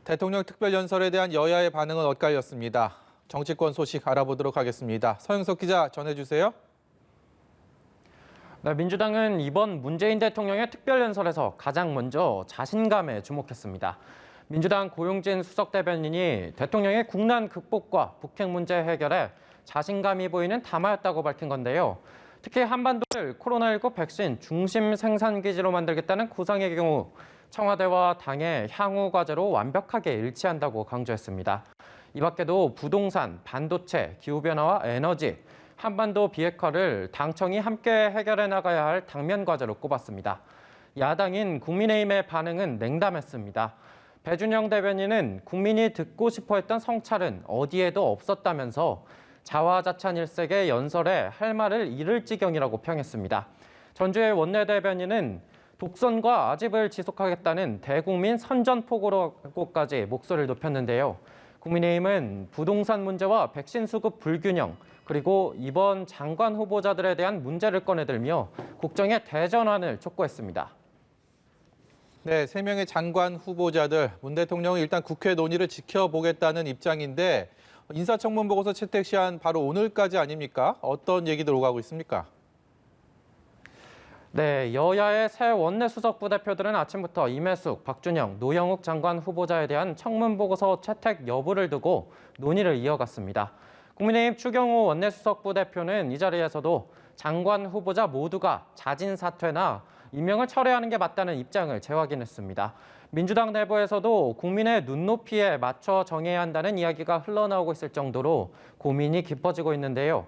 대통령 특별연설에 대한 여야의 반응은 엇갈렸습니다. 정치권 소식 알아보도록 하겠습니다. 서영석 기자 전해주세요. 네, 민주당은 이번 문재인 대통령의 특별연설에서 가장 먼저 자신감에 주목했습니다. 민주당 고용진 수석 대변인이 대통령의 국난 극복과 북핵 문제 해결에 자신감이 보이는 담화였다고 밝힌 건데요. 특히 한반도를 코로나19 백신 중심 생산 기지로 만들겠다는 구상의 경우 청와대와 당의 향후 과제로 완벽하게 일치한다고 강조했습니다. 이 밖에도 부동산, 반도체, 기후변화와 에너지, 한반도 비핵화를 당청이 함께 해결해 나가야 할 당면 과제로 꼽았습니다. 야당인 국민의힘의 반응은 냉담했습니다. 배준영 대변인은 국민이 듣고 싶어 했던 성찰은 어디에도 없었다면서 자화자찬 일색의 연설에 할 말을 잃을 지경이라고 평했습니다. 전주의 원내대변인은 독선과 아집을 지속하겠다는 대국민 선전포고라고까지 목소리를 높였는데요. 국민의힘은 부동산 문제와 백신 수급 불균형, 그리고 이번 장관 후보자들에 대한 문제를 꺼내들며 국정의 대전환을 촉구했습니다. 네, 3명의 장관 후보자들, 문 대통령은 일단 국회 논의를 지켜보겠다는 입장인데 인사청문 보고서 채택 시한 바로 오늘까지 아닙니까? 어떤 얘기들 오가고 있습니까? 네, 여야의 새 원내수석 부대표들은 아침부터 임혜숙, 박준영, 노영욱 장관 후보자에 대한 청문 보고서 채택 여부를 두고 논의를 이어갔습니다. 국민의힘 추경호 원내수석 부대표는 이 자리에서도 장관 후보자 모두가 자진 사퇴나 임명을 철회하는 게 맞다는 입장을 재확인했습니다. 민주당 내부에서도 국민의 눈높이에 맞춰 정해야 한다는 이야기가 흘러나오고 있을 정도로 고민이 깊어지고 있는데요.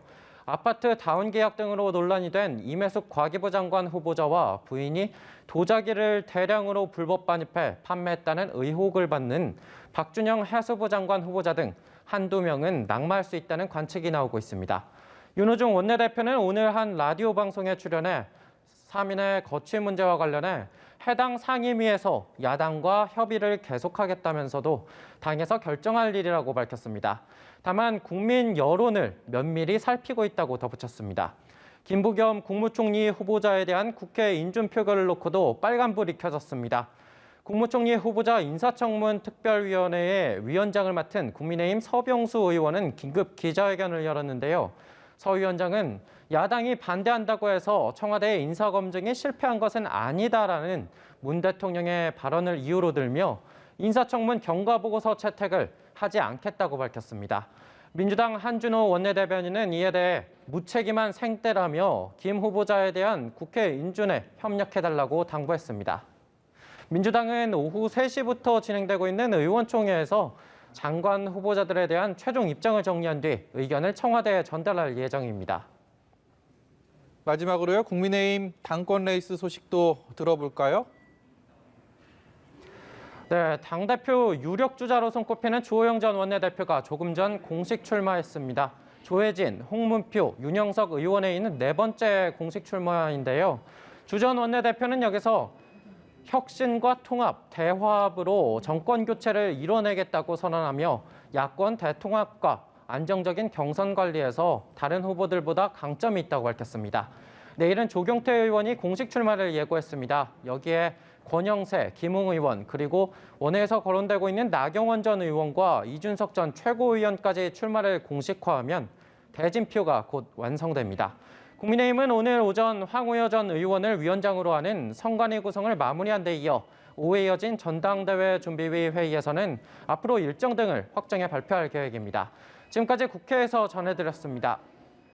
아파트 다운 계약 등으로 논란이 된 임혜숙 과기부 장관 후보자와 부인이 도자기를 대량으로 불법 반입해 판매했다는 의혹을 받는 박준영 해수부 장관 후보자 등 한두 명은 낙마할 수 있다는 관측이 나오고 있습니다. 윤호중 원내대표는 오늘 한 라디오 방송에 출연해 3인의 거취 문제와 관련해 해당 상임위에서 야당과 협의를 계속하겠다면서도 당에서 결정할 일이라고 밝혔습니다. 다만 국민 여론을 면밀히 살피고 있다고 덧붙였습니다. 김부겸 국무총리 후보자에 대한 국회 인준 표결을 놓고도 빨간불이 켜졌습니다. 국무총리 후보자 인사청문 특별위원회의 위원장을 맡은 국민의힘 서병수 의원은 긴급 기자회견을 열었는데요. 서 위원장은 야당이 반대한다고 해서 청와대의 인사검증이 실패한 것은 아니다라는 문 대통령의 발언을 이유로 들며 인사청문 경과보고서 채택을 하지 않겠다고 밝혔습니다. 민주당 한준호 원내대변인은 이에 대해 무책임한 생떼라며 김 후보자에 대한 국회 인준에 협력해달라고 당부했습니다. 민주당은 오후 3시부터 진행되고 있는 의원총회에서 장관 후보자들에 대한 최종 입장을 정리한 뒤 의견을 청와대에 전달할 예정입니다. 마지막으로요, 국민의힘 당권 레이스 소식도 들어볼까요? 네, 당대표 유력 주자로 손꼽히는 주호영 전 원내대표가 조금 전 공식 출마했습니다. 조혜진, 홍문표, 윤영석 의원에 있는 4번째 공식 출마인데요. 주 전 원내대표는 여기서 혁신과 통합, 대화합으로 정권 교체를 이뤄내겠다고 선언하며 야권 대통합과 안정적인 경선 관리에서 다른 후보들보다 강점이 있다고 밝혔습니다. 내일은 조경태 의원이 공식 출마를 예고했습니다. 여기에 권영세, 김웅 의원, 그리고 원외에서 거론되고 있는 나경원 전 의원과 이준석 전 최고위원까지 출마를 공식화하면 대진표가 곧 완성됩니다. 국민의힘은 오늘 오전 황우여 전 의원을 위원장으로 하는 선관위 구성을 마무리한 데 이어 오후에 이어진 전당대회 준비위 회의에서는 앞으로 일정 등을 확정해 발표할 계획입니다. 지금까지 국회에서 전해드렸습니다.